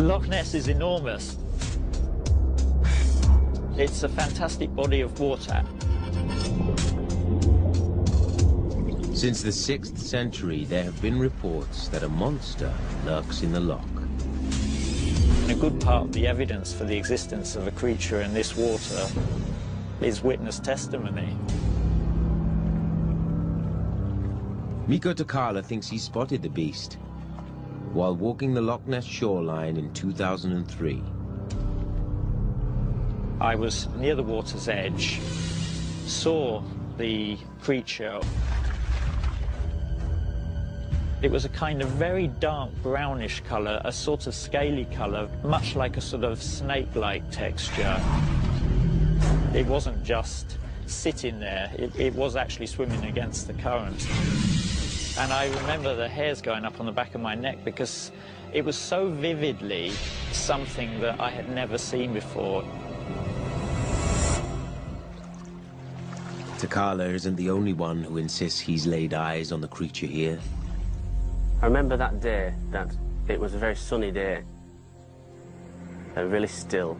Loch Ness is enormous. It's a fantastic body of water. Since the 6th century, there have been reports that a monster lurks in the loch. And a good part of the evidence for the existence of a creature in this water is witness testimony. Miko Takala thinks he spotted the beast while walking the Loch Ness shoreline in 2003. I was near the water's edge, saw the creature. It was a kind of very dark brownish colour, a sort of scaly colour, much like a sort of snake-like texture. It wasn't just sitting there, it was actually swimming against the current. And I remember the hairs going up on the back of my neck because it was so vividly something that I had never seen before. Takala isn't the only one who insists he's laid eyes on the creature here. I remember that day, that it was a very sunny day and really still.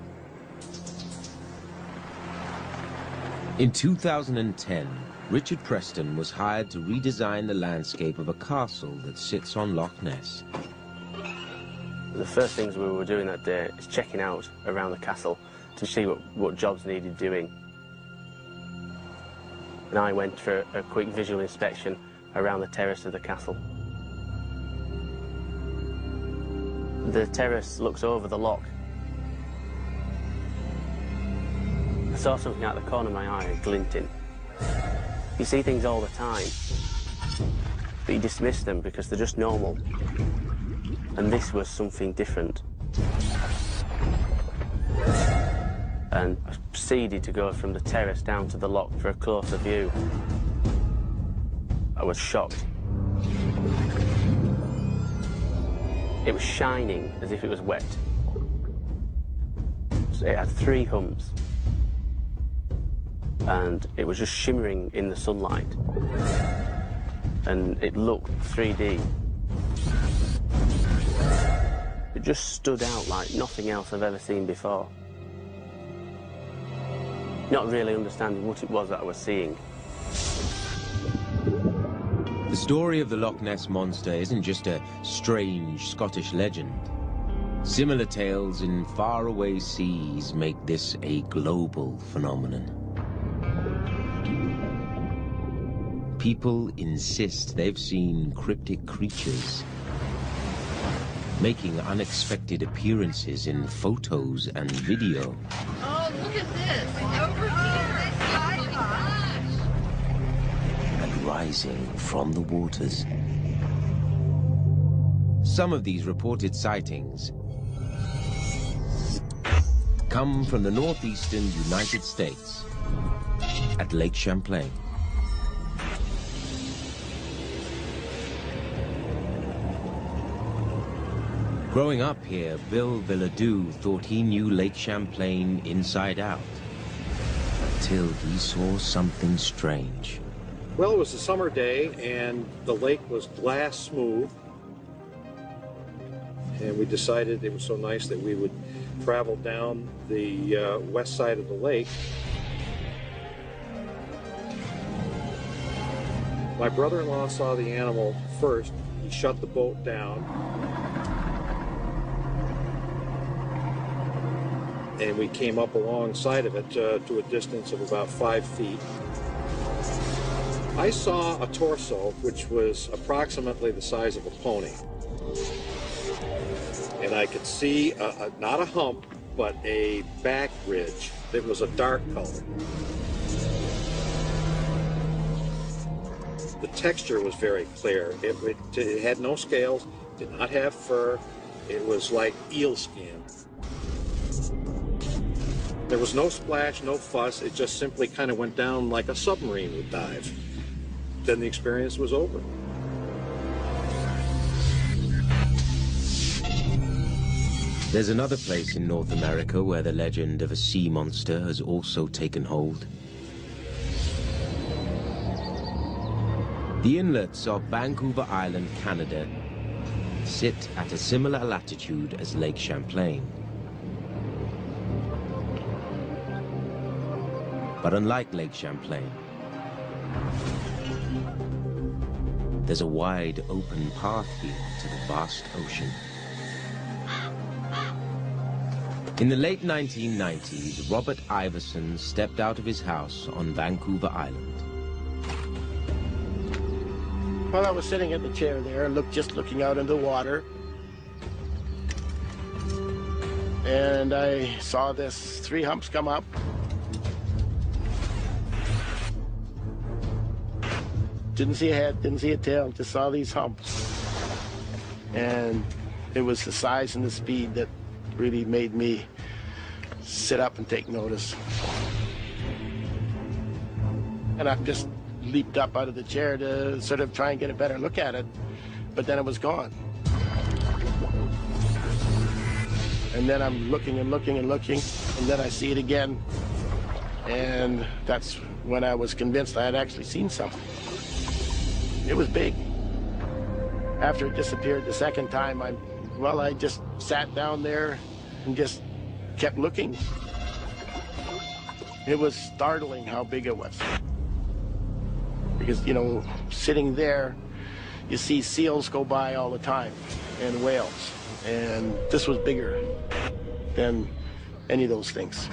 In 2010, Richard Preston was hired to redesign the landscape of a castle that sits on Loch Ness. The first things we were doing that day is checking out around the castle to see what jobs needed doing. And I went for a quick visual inspection around the terrace of the castle. The terrace looks over the loch. I saw something out the corner of my eye glinting. You see things all the time, but you dismiss them because they're just normal. And this was something different. And I proceeded to go from the terrace down to the loch for a closer view. I was shocked. It was shining as if it was wet. It had 3 humps. And it was just shimmering in the sunlight. And it looked 3D. It just stood out like nothing else I've ever seen before. Not really understanding what it was that I was seeing. The story of the Loch Ness Monster isn't just a strange Scottish legend. Similar tales in faraway seas make this a global phenomenon. People insist they've seen cryptic creatures making unexpected appearances in photos and video. Oh, look at this! Over here! Oh my gosh! And rising from the waters. Some of these reported sightings come from the northeastern United States at Lake Champlain. Growing up here, Bill Villadue thought he knew Lake Champlain inside out, until he saw something strange. Well, it was a summer day, and the lake was glass smooth, and we decided it was so nice that we would travel down the west side of the lake. My brother-in-law saw the animal first. He shut the boat down, and we came up alongside of it to a distance of about 5 feet. I saw a torso which was approximately the size of a pony. And I could see, not a hump, but a back ridge that was a dark color. The texture was very clear. It had no scales, did not have fur. It was like eel skin. There was no splash, no fuss. It just simply kind of went down like a submarine would dive. Then the experience was over. There's another place in North America where the legend of a sea monster has also taken hold. The inlets of Vancouver Island, Canada, sit at a similar latitude as Lake Champlain. But unlike Lake Champlain, there's a wide open path here to the vast ocean. In the late 1990s, Robert Iverson stepped out of his house on Vancouver Island. Well, I was sitting in the chair there, just looking out into the water. And I saw this 3 humps come up. Didn't see a head, didn't see a tail, just saw these humps. And it was the size and the speed that really made me sit up and take notice. And I just leaped up out of the chair to sort of try and get a better look at it, but then it was gone. And then I'm looking and looking and looking, and then I see it again. And that's when I was convinced I had actually seen something. It was big. After it disappeared the second time, I just sat down there and just kept looking. It was startling how big it was. Because, you know, sitting there, you see seals go by all the time, and whales. And this was bigger than any of those things.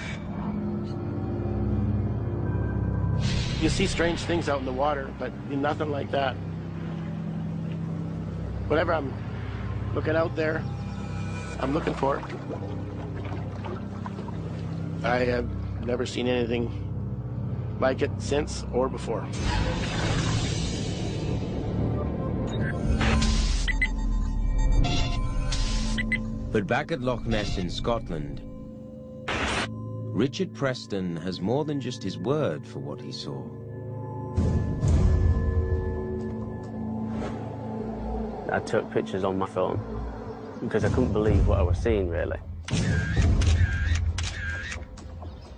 You see strange things out in the water, but nothing like that. Whenever I'm looking out there, I'm looking for it. I have never seen anything like it since or before. But back at Loch Ness in Scotland, Richard Preston has more than just his word for what he saw. I took pictures on my phone because I couldn't believe what I was seeing, really.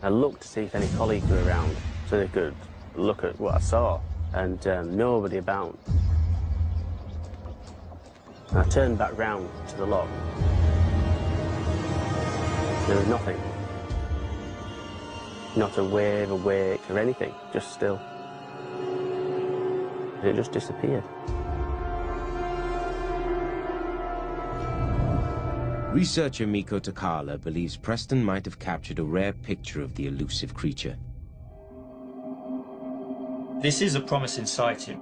I looked to see if any colleagues were around so they could look at what I saw, and nobody about. And I turned back round to the loch. There was nothing. Not a wave, a wake, or anything, just still. It just disappeared. Researcher Miko Takala believes Preston might have captured a rare picture of the elusive creature. This is a promising sighting.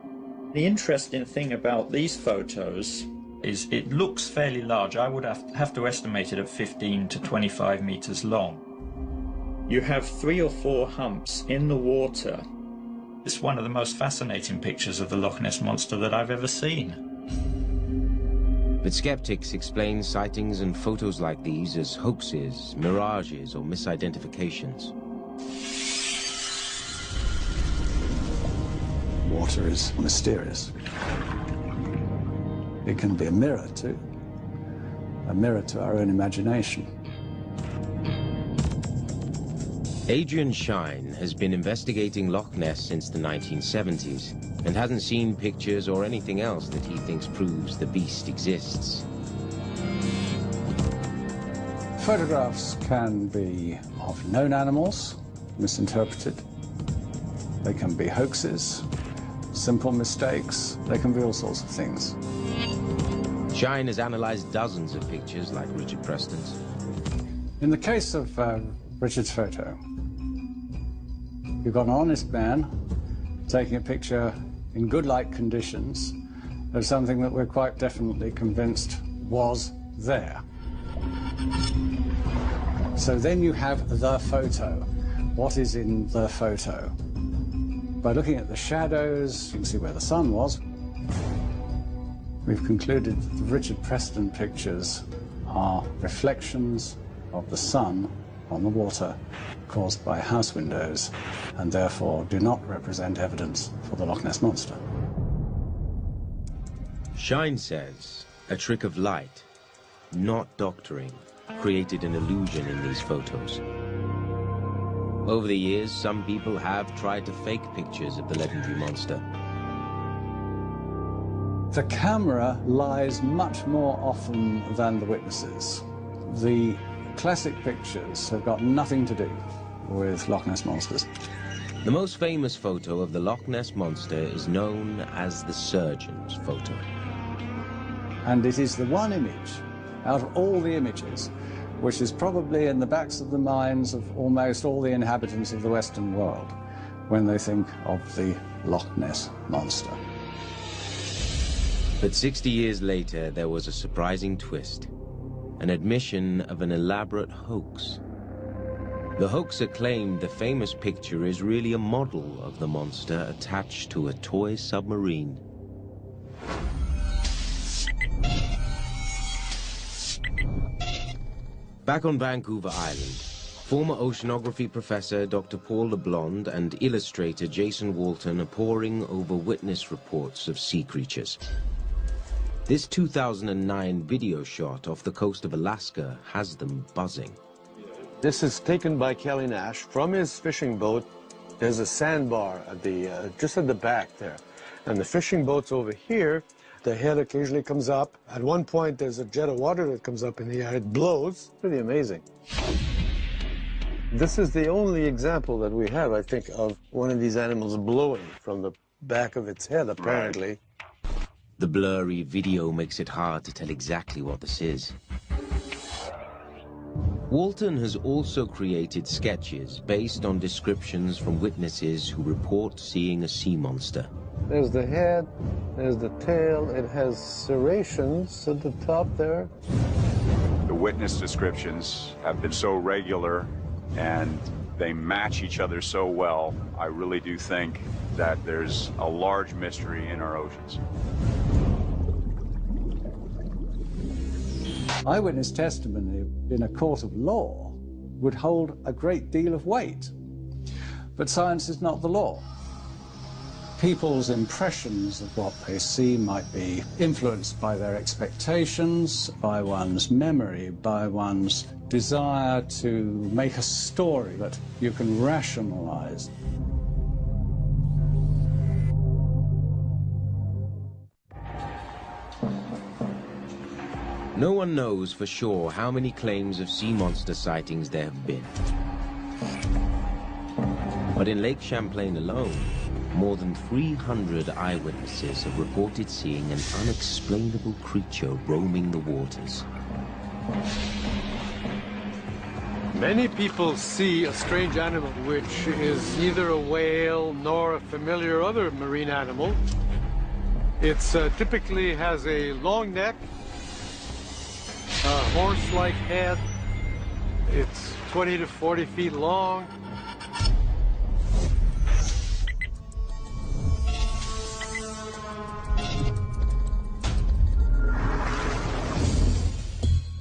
The interesting thing about these photos is it looks fairly large. I would have to estimate it at 15 to 25 meters long. You have 3 or 4 humps in the water. It's one of the most fascinating pictures of the Loch Ness Monster that I've ever seen. But skeptics explain sightings and photos like these as hoaxes, mirages, or misidentifications. Water is mysterious. It can be a mirror, too. A mirror to our own imagination. Adrian Shine has been investigating Loch Ness since the 1970s and hasn't seen pictures or anything else that he thinks proves the beast exists. Photographs can be of known animals, misinterpreted. They can be hoaxes, simple mistakes. They can be all sorts of things. Shine has analyzed dozens of pictures like Richard Preston's. In the case of Richard's photo, you've got an honest man taking a picture in good light conditions of something that we're quite definitely convinced was there. So then you have the photo. What is in the photo? By looking at the shadows, you can see where the sun was. We've concluded that the Richard Preston pictures are reflections of the sun on the water caused by house windows, and therefore do not represent evidence for the Loch Ness Monster. Shine says a trick of light, not doctoring, created an illusion in these photos. Over the years, some people have tried to fake pictures of the legendary monster. The camera lies much more often than the witnesses. The classic pictures have got nothing to do with Loch Ness monsters. The most famous photo of the Loch Ness monster is known as the surgeon's photo. And it is the one image out of all the images which is probably in the backs of the minds of almost all the inhabitants of the Western world when they think of the Loch Ness monster. But 60 years later, there was a surprising twist, an admission of an elaborate hoax. The hoaxer claimed the famous picture is really a model of the monster attached to a toy submarine. Back on Vancouver Island, former oceanography professor Dr. Paul LeBlond and illustrator Jason Walton are poring over witness reports of sea creatures. This 2009 video shot off the coast of Alaska has them buzzing. This is taken by Kelly Nash from his fishing boat. There's a sandbar at the just at the back there. And the fishing boat's over here. The head occasionally comes up. At one point, there's a jet of water that comes up in the air. It blows. Pretty amazing. This is the only example that we have, I think, of one of these animals blowing from the back of its head, apparently. Right. The blurry video makes it hard to tell exactly what this is. Walton has also created sketches based on descriptions from witnesses who report seeing a sea monster. There's the head, there's the tail, it has serrations at the top there. The witness descriptions have been so regular and they match each other so well, I really do think that there's a large mystery in our oceans. Eyewitness testimony in a court of law would hold a great deal of weight, but science is not the law. People's impressions of what they see might be influenced by their expectations, by one's memory, by one's desire to make a story that you can rationalize. No one knows for sure how many claims of sea monster sightings there have been. But in Lake Champlain alone, more than 300 eyewitnesses have reported seeing an unexplainable creature roaming the waters. Many people see a strange animal, which is neither a whale nor a familiar other marine animal. It typically has a long neck, a horse-like head. It's 20 to 40 feet long.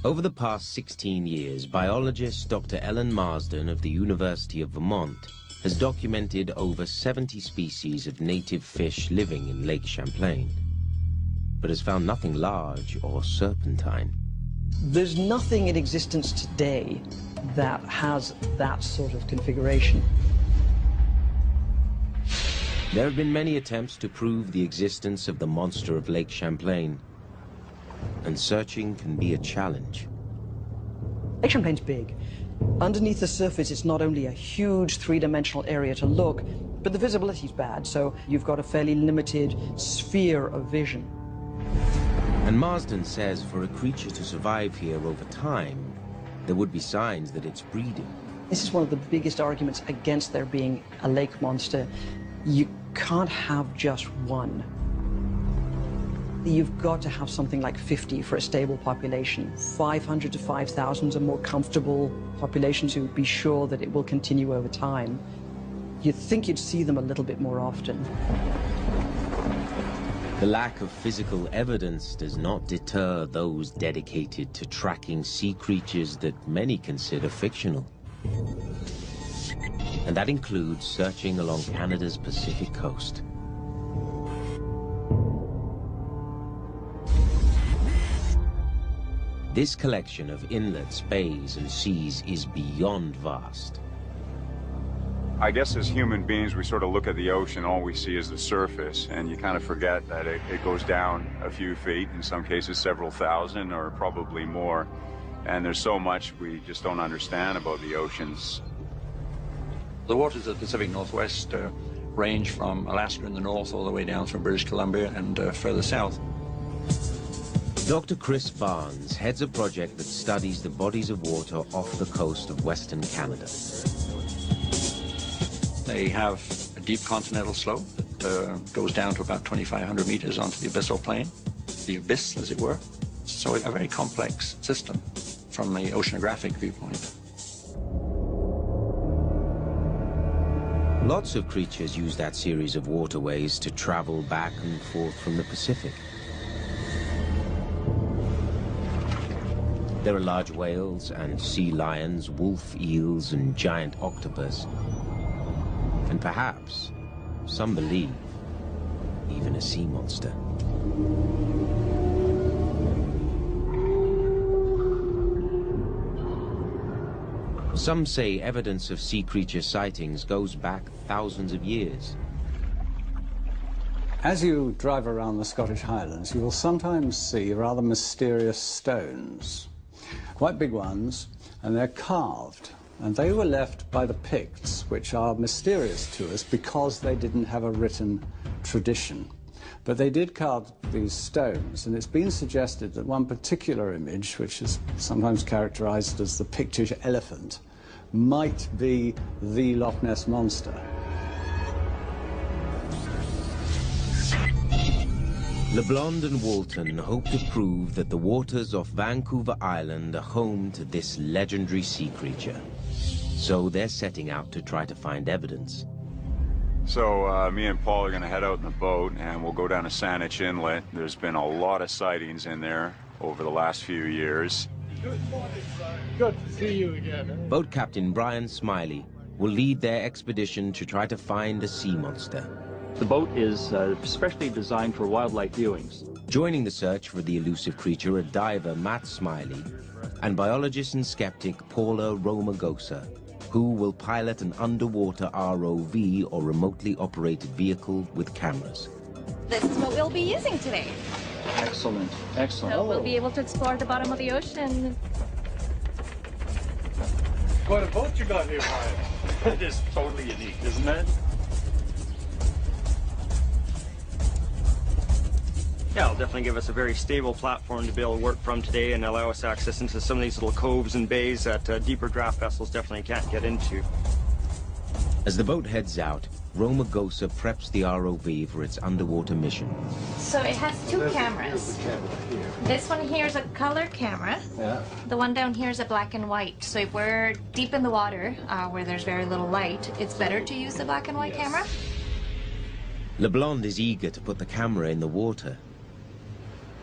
Over the past 16 years, biologist Dr. Ellen Marsden of the University of Vermont has documented over 70 species of native fish living in Lake Champlain, but has found nothing large or serpentine. There's nothing in existence today that has that sort of configuration. There have been many attempts to prove the existence of the monster of Lake Champlain, and searching can be a challenge. Lake Champlain's big. Underneath the surface, it's not only a huge three-dimensional area to look, but the visibility's bad, so you've got a fairly limited sphere of vision. And Marsden says for a creature to survive here over time, there would be signs that it's breeding. This is one of the biggest arguments against there being a lake monster. You can't have just one. You've got to have something like 50 for a stable population. 500 to 5,000 is a more comfortable population to be sure that it will continue over time. You'd think you'd see them a little bit more often. The lack of physical evidence does not deter those dedicated to tracking sea creatures that many consider fictional. And that includes searching along Canada's Pacific coast. This collection of inlets, bays, and seas is beyond vast. I guess as human beings, we sort of look at the ocean, all we see is the surface, and you kind of forget that it goes down a few feet, in some cases several thousand or probably more. And there's so much we just don't understand about the oceans. The waters of the Pacific Northwest range from Alaska in the north all the way down through British Columbia and further south. Dr. Chris Barnes heads a project that studies the bodies of water off the coast of Western Canada. They have a deep continental slope that goes down to about 2,500 meters onto the abyssal plain, the abyss, as it were. So a very complex system from the oceanographic viewpoint. Lots of creatures use that series of waterways to travel back and forth from the Pacific. There are large whales and sea lions, wolf eels and giant octopus. And perhaps, some believe, even a sea monster. Some say evidence of sea creature sightings goes back thousands of years. As you drive around the Scottish Highlands, you will sometimes see rather mysterious stones, quite big ones, and they're carved. And they were left by the Picts, which are mysterious to us because they didn't have a written tradition. But they did carve these stones, and it's been suggested that one particular image, which is sometimes characterized as the Pictish elephant, might be the Loch Ness monster. LeBlond and Walton hope to prove that the waters off Vancouver Island are home to this legendary sea creature. So they're setting out to try to find evidence. So me and Paul are going to head out in the boat, and we'll go down to Saanich Inlet. There's been a lot of sightings in there over the last few years. Good morning, Brian. Good to see you again. Boat Captain Brian Smiley will lead their expedition to try to find a sea monster. The boat is specially designed for wildlife viewings. Joining the search for the elusive creature are diver Matt Smiley and biologist and skeptic Paula Romagosa, who will pilot an underwater ROV or remotely operated vehicle with cameras. This is what we'll be using today. Excellent, excellent. So we'll be able to explore the bottom of the ocean. What a boat you got here, Brian. It is totally unique, isn't it? Yeah, it'll definitely give us a very stable platform to be able to work from today and allow us access into some of these little coves and bays that deeper draft vessels definitely can't get into. As the boat heads out, Romagosa preps the ROV for its underwater mission. So it has two cameras. This one here is a color camera. Yeah. The one down here is a black and white. So if we're deep in the water, where there's very little light, it's better to use the black and white camera. LeBlond is eager to put the camera in the water.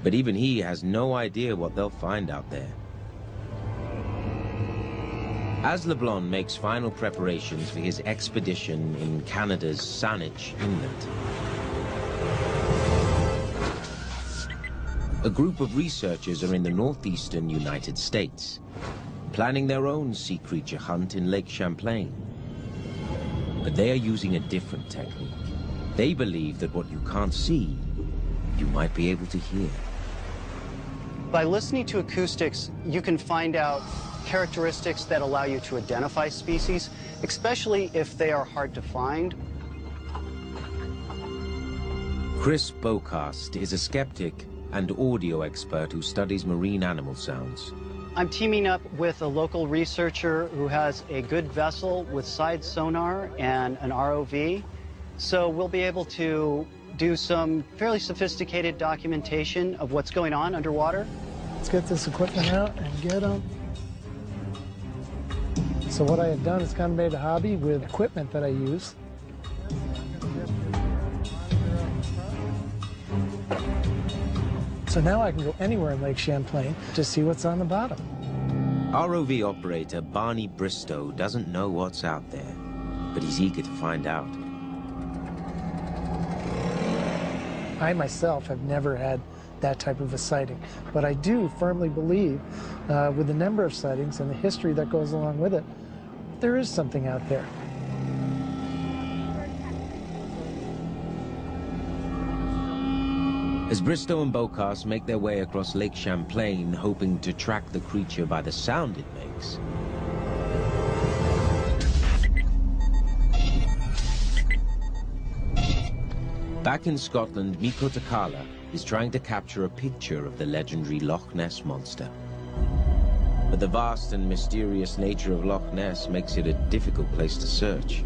But even he has no idea what they'll find out there. As LeBlond makes final preparations for his expedition in Canada's Saanich Inlet, a group of researchers are in the northeastern United States, planning their own sea creature hunt in Lake Champlain. But they are using a different technique. They believe that what you can't see, you might be able to hear. By listening to acoustics, you can find out characteristics that allow you to identify species, especially if they are hard to find. Chris Bocast is a skeptic and audio expert who studies marine animal sounds. I'm teaming up with a local researcher who has a good vessel with side sonar and an ROV, so we'll be able to do some fairly sophisticated documentation of what's going on underwater. Let's get this equipment out and get them. So what I had done is kind of made a hobby with equipment that I use. So now I can go anywhere in Lake Champlain to see what's on the bottom. ROV operator Barney Bristow doesn't know what's out there, but he's eager to find out. I myself have never had that type of a sighting, but I do firmly believe, with the number of sightings and the history that goes along with it, there is something out there. As Bristow and Bocas make their way across Lake Champlain, hoping to track the creature by the sound it makes, back in Scotland, Miko Takala is trying to capture a picture of the legendary Loch Ness monster. But the vast and mysterious nature of Loch Ness makes it a difficult place to search.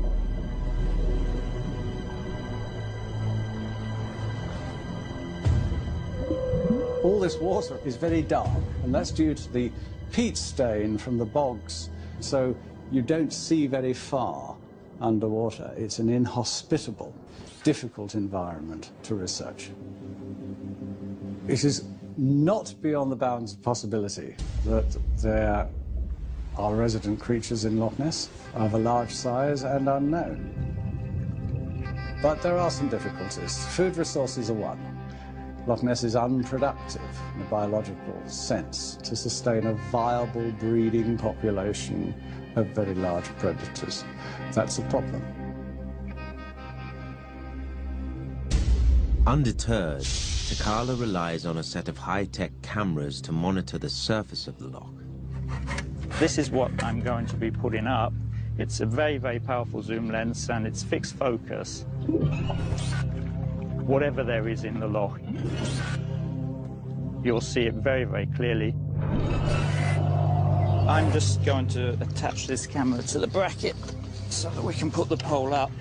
All this water is very dark, and that's due to the peat stain from the bogs. So you don't see very far underwater. It's an inhospitable, difficult environment to research. It is not beyond the bounds of possibility that there are resident creatures in Loch Ness of a large size and unknown. But there are some difficulties. Food resources are one. Loch Ness is unproductive in a biological sense to sustain a viable breeding population of very large predators. That's a problem. Undeterred, Takala relies on a set of high-tech cameras to monitor the surface of the loch. This is what I'm going to be putting up. It's a very, very powerful zoom lens, and it's fixed focus. Whatever there is in the loch, you'll see it very, very clearly. I'm just going to attach this camera to the bracket so that we can put the pole up.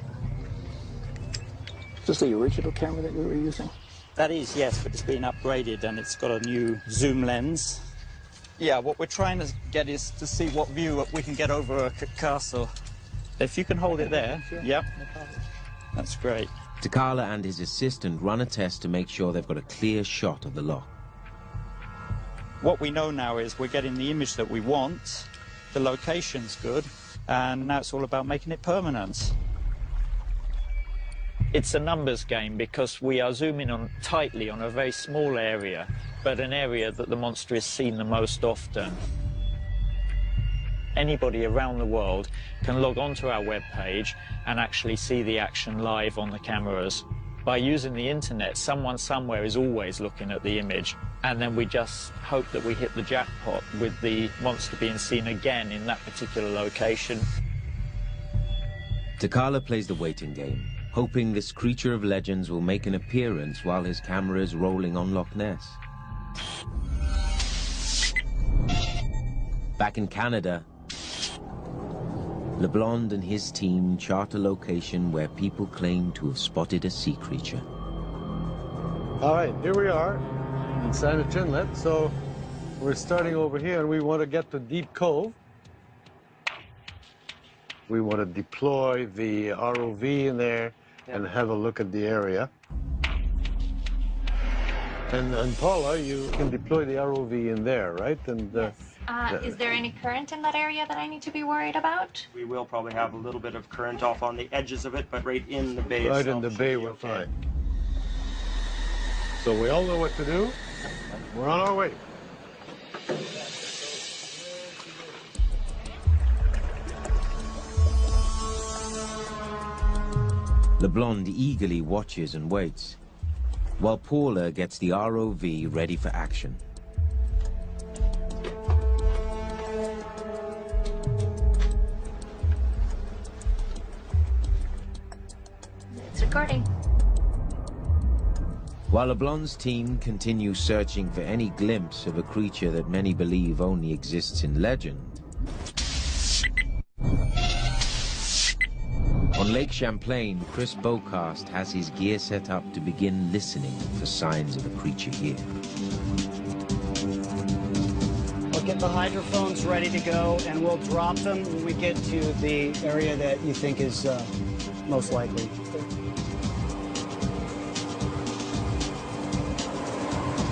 Is this the original camera that you were using? That is, yes, but it's been upgraded and it's got a new zoom lens. Yeah, what we're trying to get is to see what view we can get over a castle. If you can hold it there, sure. Yep, that's great. Takala and his assistant run a test to make sure they've got a clear shot of the loch. What we know now is we're getting the image that we want, the location's good, and now it's all about making it permanent. It's a numbers game because we are zooming on tightly on a very small area, but an area that the monster is seen the most often. Anybody around the world can log onto our webpage and actually see the action live on the cameras. By using the internet, someone somewhere is always looking at the image, and then we just hope that we hit the jackpot with the monster being seen again in that particular location. Takala plays the waiting game, hoping this creature of legends will make an appearance while his camera is rolling on Loch Ness. Back in Canada, LeBlond and his team chart a location where people claim to have spotted a sea creature. All right, here we are in Sandwich Inlet. So we're starting over here and we want to get to Deep Cove. We want to deploy the ROV in there and have a look at the area. And Paula, you can deploy the ROV in there, right? And yes. Is there any current in that area that I need to be worried about? We will probably have a little bit of current off on the edges of it, but right in the bay right itself in the bay, we're fine. So we all know what to do. We're on our way. LeBlond eagerly watches and waits, while Paula gets the ROV ready for action. It's recording. While LeBlond's team continues searching for any glimpse of a creature that many believe only exists in legend, on Lake Champlain, Chris Bocast has his gear set up to begin listening for signs of a creature here. We'll get the hydrophones ready to go, and we'll drop them when we get to the area that you think is most likely.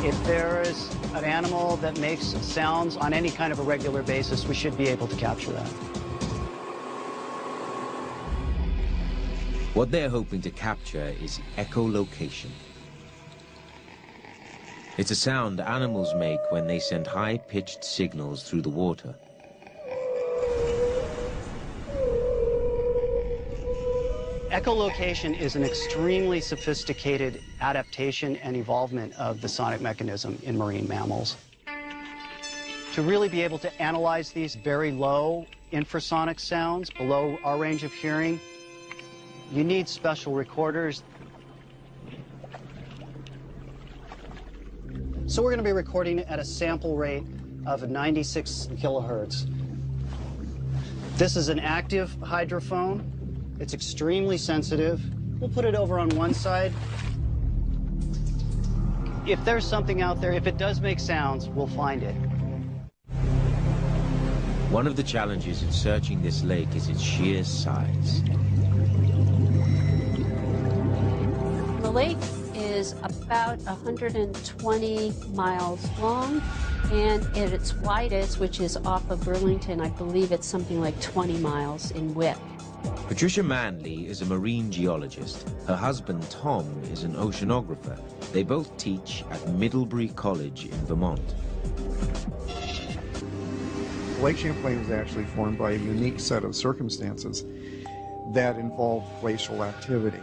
If there is an animal that makes sounds on any kind of a regular basis, we should be able to capture that. What they're hoping to capture is echolocation. It's a sound animals make when they send high-pitched signals through the water. Echolocation is an extremely sophisticated adaptation and evolvement of the sonic mechanism in marine mammals. To really be able to analyze these very low infrasonic sounds below our range of hearing, you need special recorders. So we're going to be recording at a sample rate of 96 kilohertz. This is an active hydrophone. It's extremely sensitive. We'll put it over on one side. If there's something out there, if it does make sounds, we'll find it. One of the challenges in searching this lake is its sheer size. The lake is about 120 miles long, and at its widest, which is off of Burlington, I believe it's something like 20 miles in width. Patricia Manley is a marine geologist. Her husband, Tom, is an oceanographer. They both teach at Middlebury College in Vermont. Lake Champlain was actually formed by a unique set of circumstances that involved glacial activity.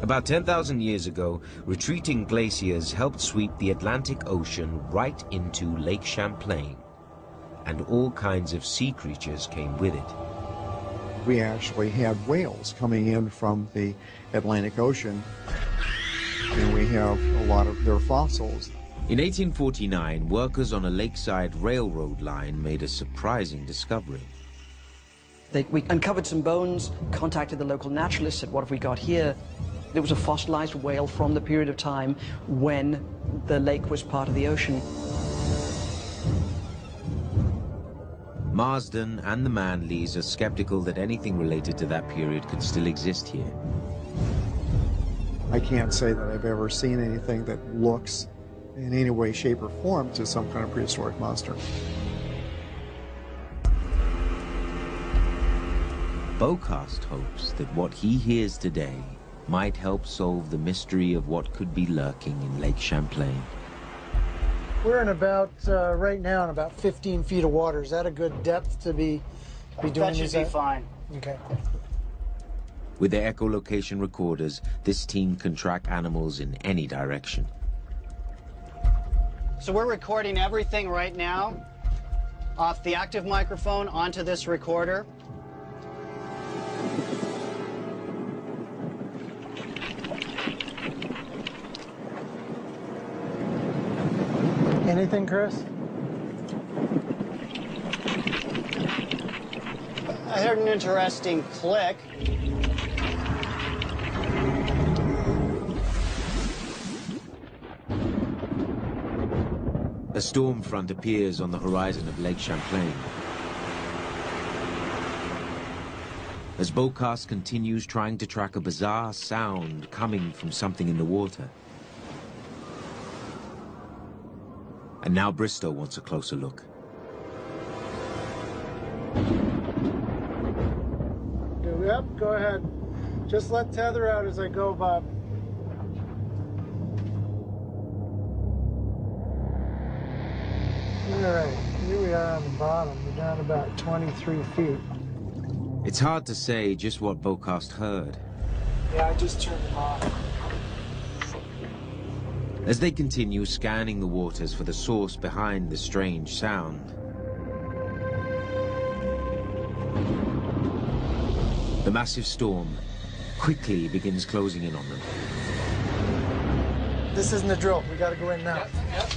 About 10,000 years ago, retreating glaciers helped sweep the Atlantic Ocean right into Lake Champlain, and all kinds of sea creatures came with it. We actually had whales coming in from the Atlantic Ocean, and we have a lot of their fossils. In 1849, workers on a lakeside railroad line made a surprising discovery. We uncovered some bones, contacted the local naturalists, said, what have we got here? There was a fossilized whale from the period of time when the lake was part of the ocean. Marsden and the Manleys are skeptical that anything related to that period could still exist here. I can't say that I've ever seen anything that looks in any way, shape, or form to some kind of prehistoric monster. Bocast hopes that what he hears today might help solve the mystery of what could be lurking in Lake Champlain. We're in about, right now, in about 15 feet of water. Is that a good depth to be doing? That should be fine. Okay. With their echolocation recorders, this team can track animals in any direction. So we're recording everything right now off the active microphone onto this recorder. Anything, Chris? I heard an interesting click. A storm front appears on the horizon of Lake Champlain. As Bocast continues trying to track a bizarre sound coming from something in the water. And now Bristow wants a closer look. Yep, go ahead. Just let tether out as I go, Bob. All right, here we are on the bottom. We're down about 23 feet. It's hard to say just what Bocast heard. Yeah, I just turned them off. As they continue scanning the waters for the source behind the strange sound, the massive storm quickly begins closing in on them. This isn't a drill. We got to go in now. Yep.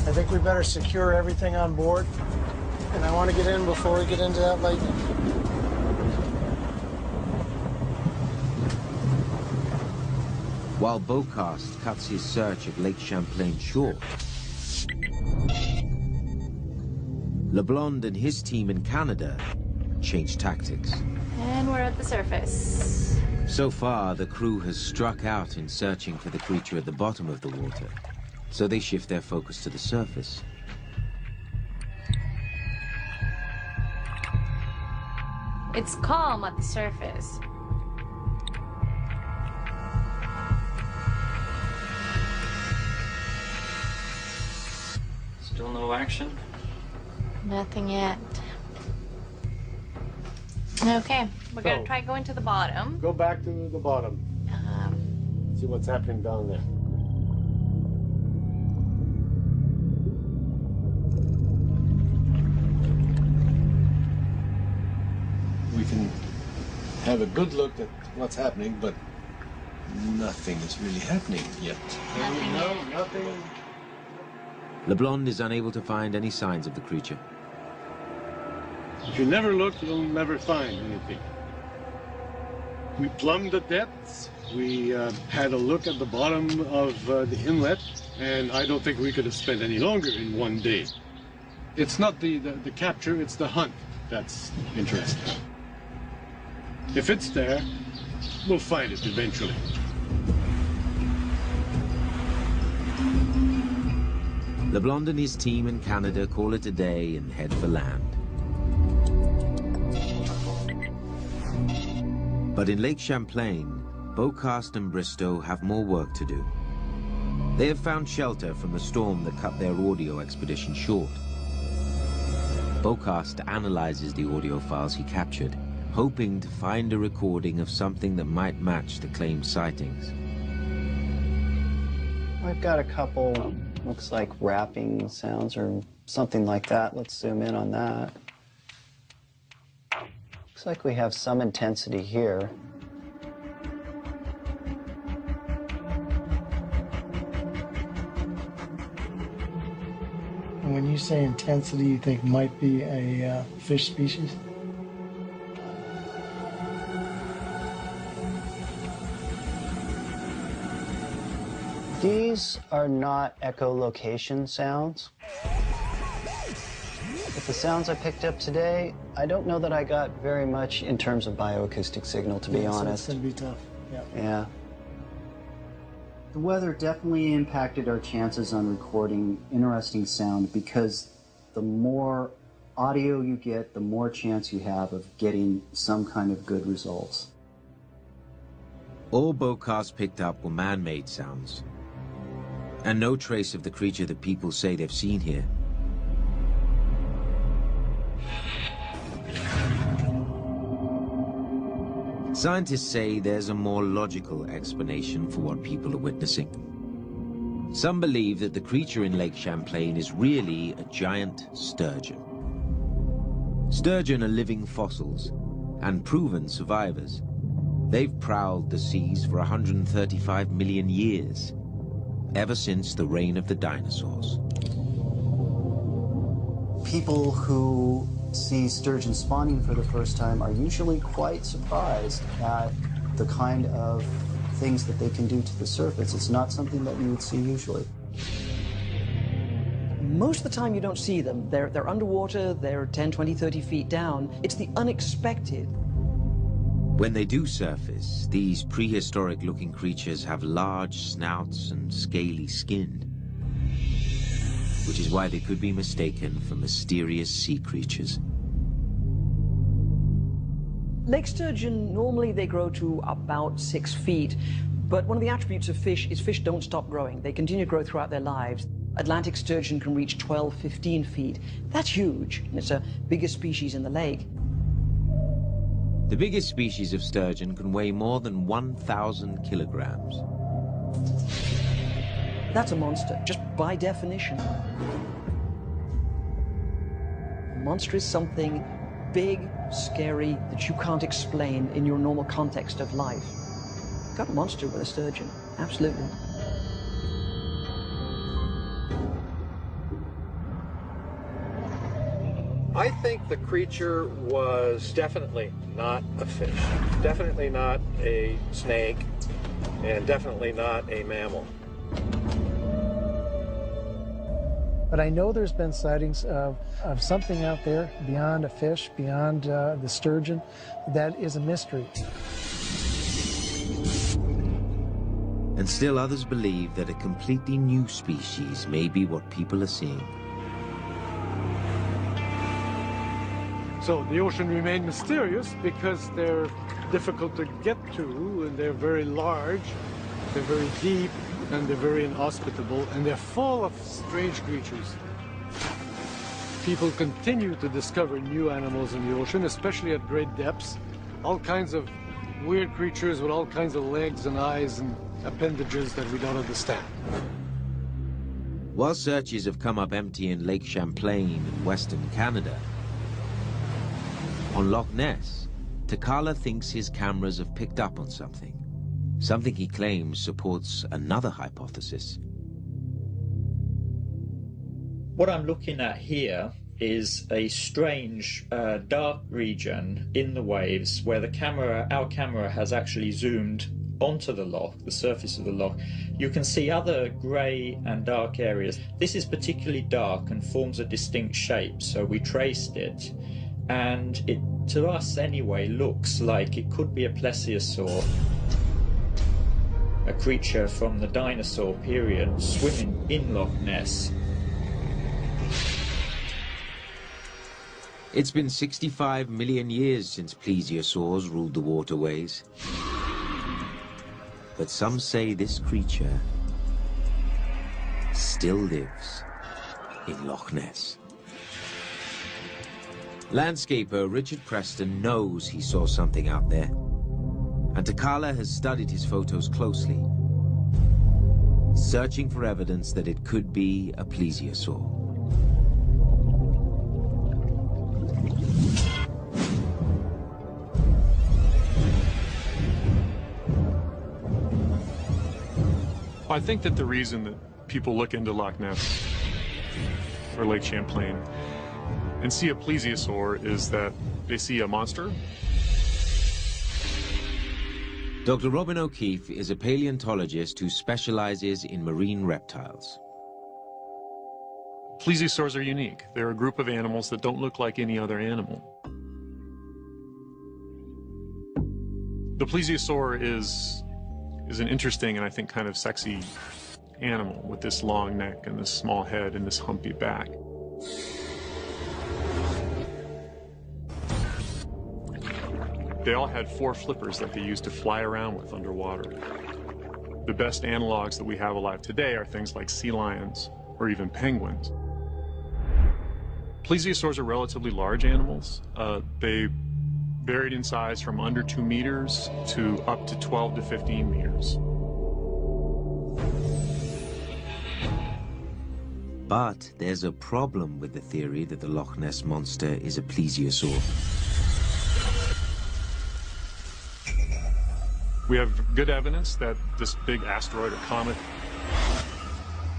I think we better secure everything on board, and I want to get in before we get into that lightning. While Bocast cuts his search of Lake Champlain short, LeBlond and his team in Canada change tactics. And we're at the surface. So far, the crew has struck out in searching for the creature at the bottom of the water, so they shift their focus to the surface. It's calm at the surface. Still no action? Nothing yet. Okay, we're gonna try going to the bottom. Go back to the bottom. See what's happening down there. We can have a good look at what's happening, but nothing is really happening yet. No, nothing. LeBlond is unable to find any signs of the creature. If you never look, you'll never find anything. We plumbed the depths. We had a look at the bottom of the inlet, and I don't think we could have spent any longer in one day. It's not the capture, it's the hunt that's interesting. If it's there, we'll find it eventually. LeBlond and his team in Canada call it a day and head for land. But in Lake Champlain, Beaucast and Bristow have more work to do. They have found shelter from the storm that cut their audio expedition short. Beaucast analyzes the audio files he captured, hoping to find a recording of something that might match the claimed sightings. I've got a couple, looks like rapping sounds or something like that. Let's zoom in on that. Looks like we have some intensity here. And when you say intensity, you think might be a fish species? These are not echolocation sounds. With the sounds I picked up today, I don't know that I got very much in terms of bioacoustic signal, to be honest. So it's going to be tough. Yeah. Yeah. The weather definitely impacted our chances on recording interesting sound because the more audio you get, the more chance you have of getting some kind of good results. All Beaucast picked up were man-made sounds, and no trace of the creature that people say they've seen here. Scientists say there's a more logical explanation for what people are witnessing. Some believe that the creature in Lake Champlain is really a giant sturgeon. Sturgeon are living fossils and proven survivors. They've prowled the seas for 135 million years, ever since the reign of the dinosaurs. People who see sturgeon spawning for the first time are usually quite surprised at the kind of things that they can do to the surface. It's not something that you would see usually. Most of the time you don't see them. They're underwater, they're 10, 20, 30 feet down. It's the unexpected. When they do surface, these prehistoric-looking creatures have large snouts and scaly skin, which is why they could be mistaken for mysterious sea creatures. Lake sturgeon, normally they grow to about 6 feet, but one of the attributes of fish is fish don't stop growing. They continue to grow throughout their lives. Atlantic sturgeon can reach 12, 15 feet. That's huge, and it's a bigger species in the lake. The biggest species of sturgeon can weigh more than 1,000 kilograms. That's a monster, just by definition. A monster is something big, scary, that you can't explain in your normal context of life. Got a monster with a sturgeon, absolutely. I think the creature was definitely not a fish, definitely not a snake, and definitely not a mammal. But I know there's been sightings of something out there beyond a fish, beyond the sturgeon, that is a mystery. And still others believe that a completely new species may be what people are seeing. So the ocean remained mysterious because they're difficult to get to, and they're very large, they're very deep, and they're very inhospitable, and they're full of strange creatures. People continue to discover new animals in the ocean, especially at great depths. All kinds of weird creatures with all kinds of legs and eyes and appendages that we don't understand. While searches have come up empty in Lake Champlain in western Canada, on Loch Ness, Takala thinks his cameras have picked up on something. Something he claims supports another hypothesis. What I'm looking at here is a strange dark region in the waves where our camera has actually zoomed onto the loch, the surface of the loch. You can see other grey and dark areas. This is particularly dark and forms a distinct shape, so we traced it, and it, to us anyway, looks like it could be a plesiosaur, a creature from the dinosaur period swimming in Loch Ness. It's been 65 million years since plesiosaurs ruled the waterways. But some say this creature still lives in Loch Ness. Landscaper Richard Preston knows he saw something out there, and Takala has studied his photos closely, searching for evidence that it could be a plesiosaur. I think that the reason that people look into Loch Ness or Lake Champlain and see a plesiosaur is that they see a monster. Dr. Robin O'Keefe is a paleontologist who specializes in marine reptiles. Plesiosaurs are unique. They're a group of animals that don't look like any other animal. The plesiosaur is an interesting and I think kind of sexy animal with this long neck and this small head and this humpy back. They all had 4 flippers that they used to fly around with underwater. The best analogs that we have alive today are things like sea lions or even penguins. Plesiosaurs are relatively large animals. They varied in size from under 2 meters to up to 12 to 15 meters. But there's a problem with the theory that the Loch Ness monster is a plesiosaur. We have good evidence that this big asteroid or comet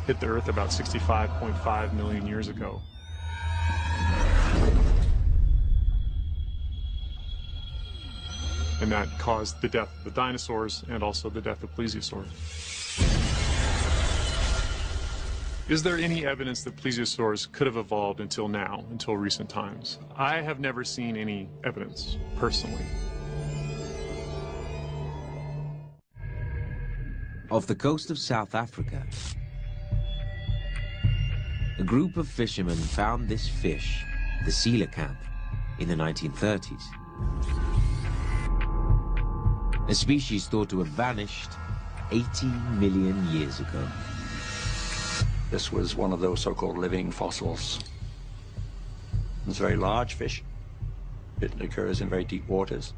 hit the Earth about 65.5 million years ago. And that caused the death of the dinosaurs and also the death of plesiosaurs. Is there any evidence that plesiosaurs could have evolved until now, until recent times? I have never seen any evidence, personally. Off the coast of South Africa, a group of fishermen found this fish, the coelacanth, in the 1930s. A species thought to have vanished 80 million years ago. This was one of those so-called living fossils. It's a very large fish. It occurs in very deep waters.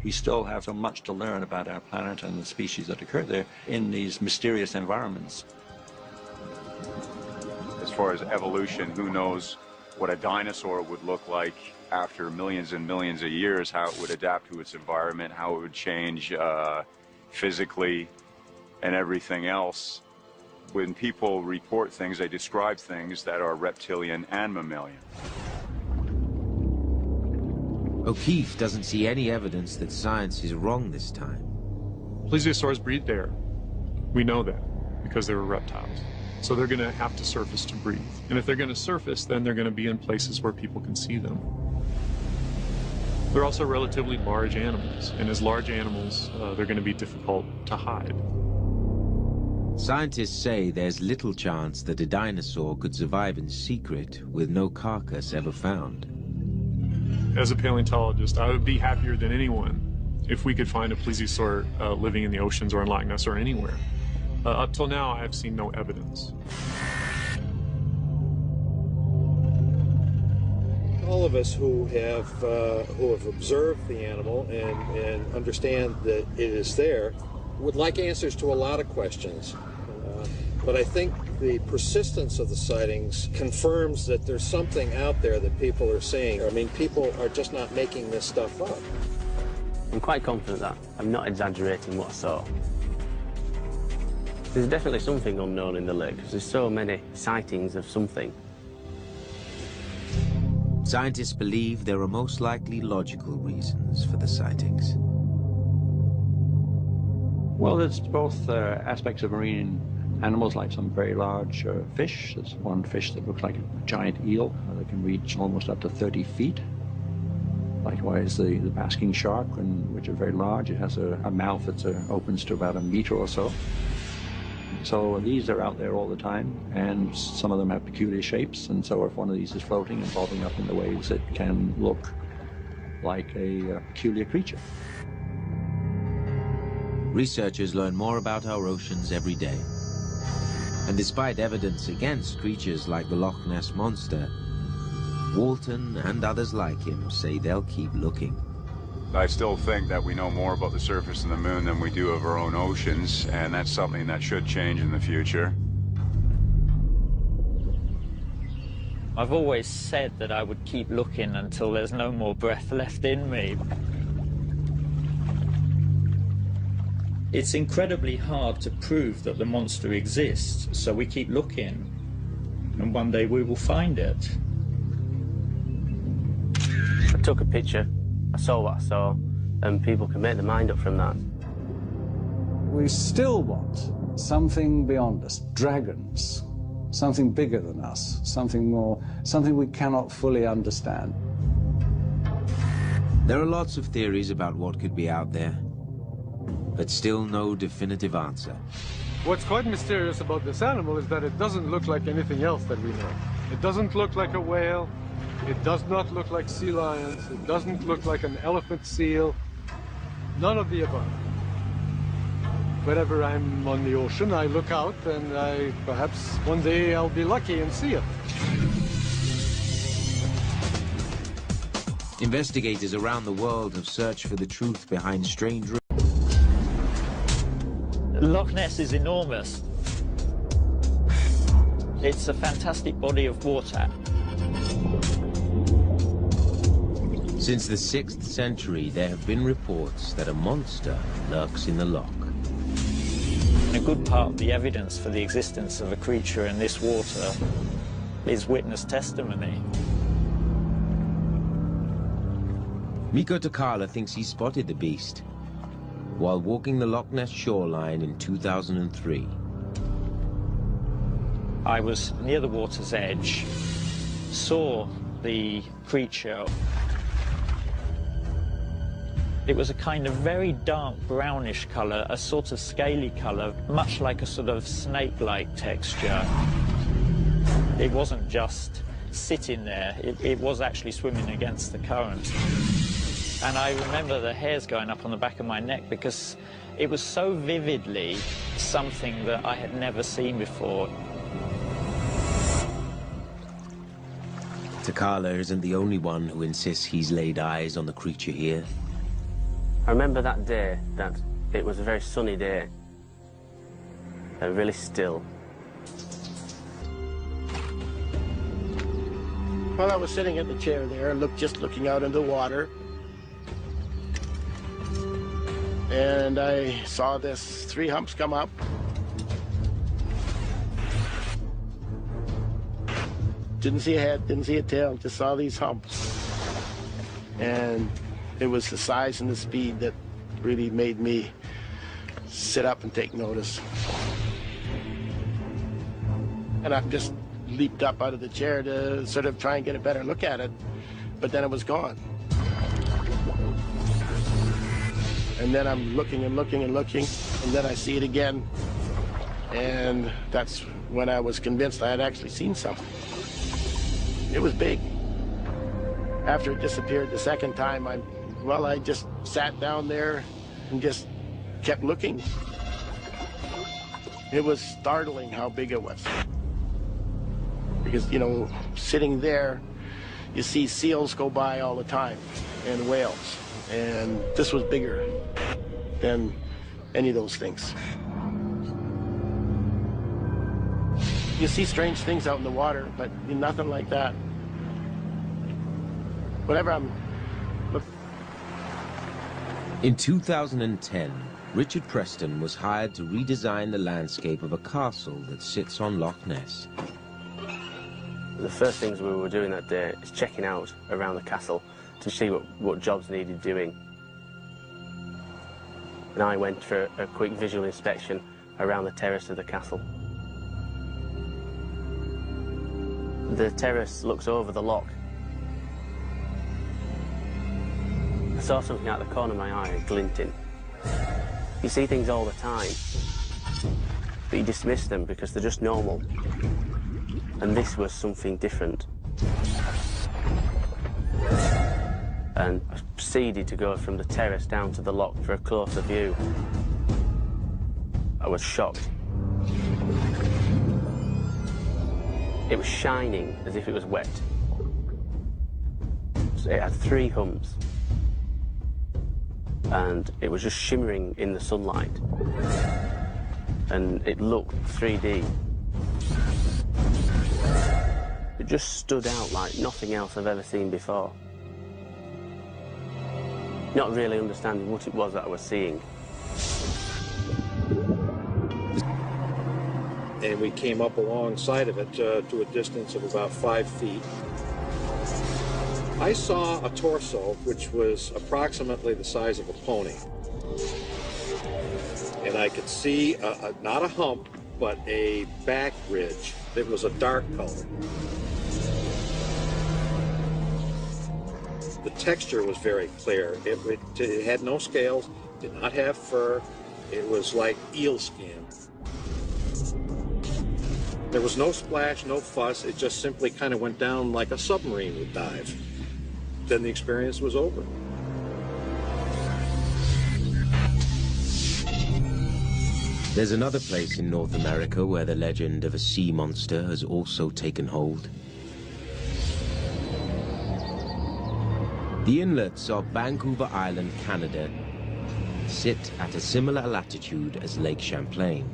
We still have so much to learn about our planet and the species that occur there in these mysterious environments. As far as evolution, who knows what a dinosaur would look like after millions and millions of years, how it would adapt to its environment, how it would change physically and everything else. When people report things, they describe things that are reptilian and mammalian. O'Keefe doesn't see any evidence that science is wrong this time. Plesiosaurs breathed air. We know that because they were reptiles. So they're going to have to surface to breathe. And if they're going to surface, then they're going to be in places where people can see them. They're also relatively large animals, and as large animals, they're going to be difficult to hide. Scientists say there's little chance that a dinosaur could survive in secret with no carcass ever found. As a paleontologist, I would be happier than anyone if we could find a plesiosaur living in the oceans or in Loch Ness or anywhere. Up till now, I have seen no evidence. all of us who have observed the animal and understand that it is there would like answers to a lot of questions. But I think the persistence of the sightings confirms that there's something out there that people are seeing. I mean, people are just not making this stuff up. I'm quite confident that I'm not exaggerating what I saw. There's definitely something unknown in the lake, because there's so many sightings of something. Scientists believe there are most likely logical reasons for the sightings. Well, there's both aspects of marine animals, like some very large fish. There's one fish that looks like a giant eel that can reach almost up to 30 feet. Likewise, the basking shark, which are very large. It has a mouth that opens to about a meter or so. So these are out there all the time, and some of them have peculiar shapes, and so if one of these is floating and bobbing up in the waves, it can look like a peculiar creature. Researchers learn more about our oceans every day. And despite evidence against creatures like the Loch Ness Monster, Walton and others like him say they'll keep looking. I still think that we know more about the surface of the moon than we do of our own oceans, and that's something that should change in the future. I've always said that I would keep looking until there's no more breath left in me. It's incredibly hard to prove that the monster exists, so we keep looking, and one day we will find it. I took a picture, I saw what I saw, and people can make their mind up from that. We still want something beyond us, dragons, something bigger than us, something more, something we cannot fully understand. There are lots of theories about what could be out there, but still no definitive answer. What's quite mysterious about this animal is that it doesn't look like anything else that we know. It doesn't look like a whale. It does not look like sea lions. It doesn't look like an elephant seal. None of the above. Whenever I'm on the ocean, I look out and perhaps one day I'll be lucky and see it. Investigators around the world have searched for the truth behind strange rumors. Loch Ness is enormous. It's a fantastic body of water. Since the 6th century, there have been reports that a monster lurks in the loch. A good part of the evidence for the existence of a creature in this water is witness testimony. Mikko Takala thinks he spotted the beast while walking the Loch Ness shoreline in 2003. I was near the water's edge, saw the creature. It was a kind of very dark brownish colour, a sort of scaly colour, much like a sort of snake-like texture. It wasn't just sitting there, it was actually swimming against the current. And I remember the hairs going up on the back of my neck because it was so vividly something that I had never seen before. Takala isn't the only one who insists he's laid eyes on the creature here. I remember that day, that it was a very sunny day, and really still. Well, I was sitting in the chair there, just looking out into the water, and I saw this 3 humps come up. Didn't see a head, didn't see a tail, just saw these humps. And it was the size and the speed that really made me sit up and take notice. And I just leaped up out of the chair to sort of try and get a better look at it, but then it was gone. And then I'm looking and looking and looking, and then I see it again. And that's when I was convinced I had actually seen something. It was big. After it disappeared the second time, I just sat down there and just kept looking. It was startling how big it was. Because, you know, sitting there, You see seals go by all the time, and whales. And this was bigger than any of those things. You see strange things out in the water, but nothing like that. Whatever I'm... In 2010, Richard Preston was hired to redesign the landscape of a castle that sits on Loch Ness. The first things we were doing that day is checking out around the castle to see what jobs needed doing. And I went for a quick visual inspection around the terrace of the castle. The terrace looks over the loch. I saw something out the corner of my eye glinting. You see things all the time, but you dismiss them because they're just normal. And this was something different. And I proceeded to go from the terrace down to the loch for a closer view. I was shocked. It was shining as if it was wet. So it had 3 humps. And it was just shimmering in the sunlight. And it looked 3D. It just stood out like nothing else I've ever seen before. Not really understanding what it was that I was seeing. And we came up alongside of it to a distance of about 5 feet. I saw a torso which was approximately the size of a pony. And I could see, not a hump, but a back ridge that was a dark color. The texture was very clear. It had no scales, did not have fur. It was like eel skin. There was no splash, no fuss. It just simply kind of went down like a submarine would dive. Then the experience was over. There's another place in North America where the legend of a sea monster has also taken hold. The inlets of Vancouver Island, Canada, sit at a similar latitude as Lake Champlain.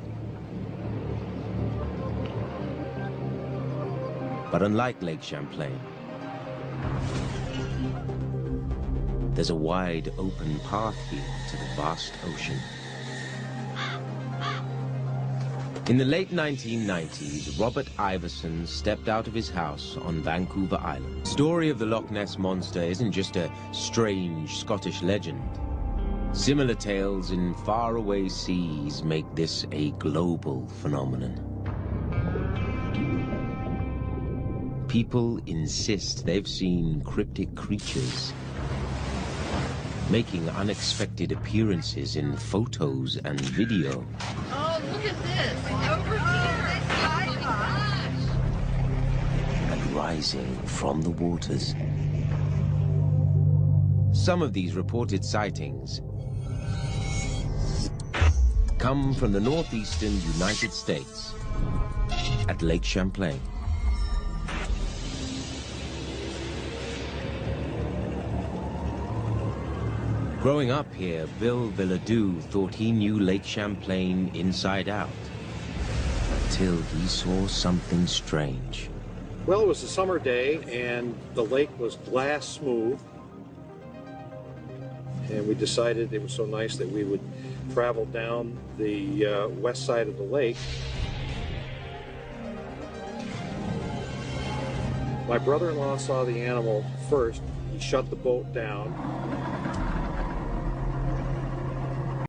But unlike Lake Champlain, there's a wide open path here to the vast ocean. In the late 1990s, Robert Iverson stepped out of his house on Vancouver Island. The story of the Loch Ness Monster isn't just a strange Scottish legend. Similar tales in faraway seas make this a global phenomenon. People insist they've seen cryptic creatures making unexpected appearances in photos and video. Oh, look at this. Over here. Oh my gosh. And rising from the waters. Some of these reported sightings come from the northeastern United States at Lake Champlain. Growing up here, Bill Villadue thought he knew Lake Champlain inside out, until he saw something strange. Well, it was a summer day, and the lake was glass smooth. And we decided it was so nice that we would travel down the west side of the lake. My brother-in-law saw the animal first. He shut the boat down.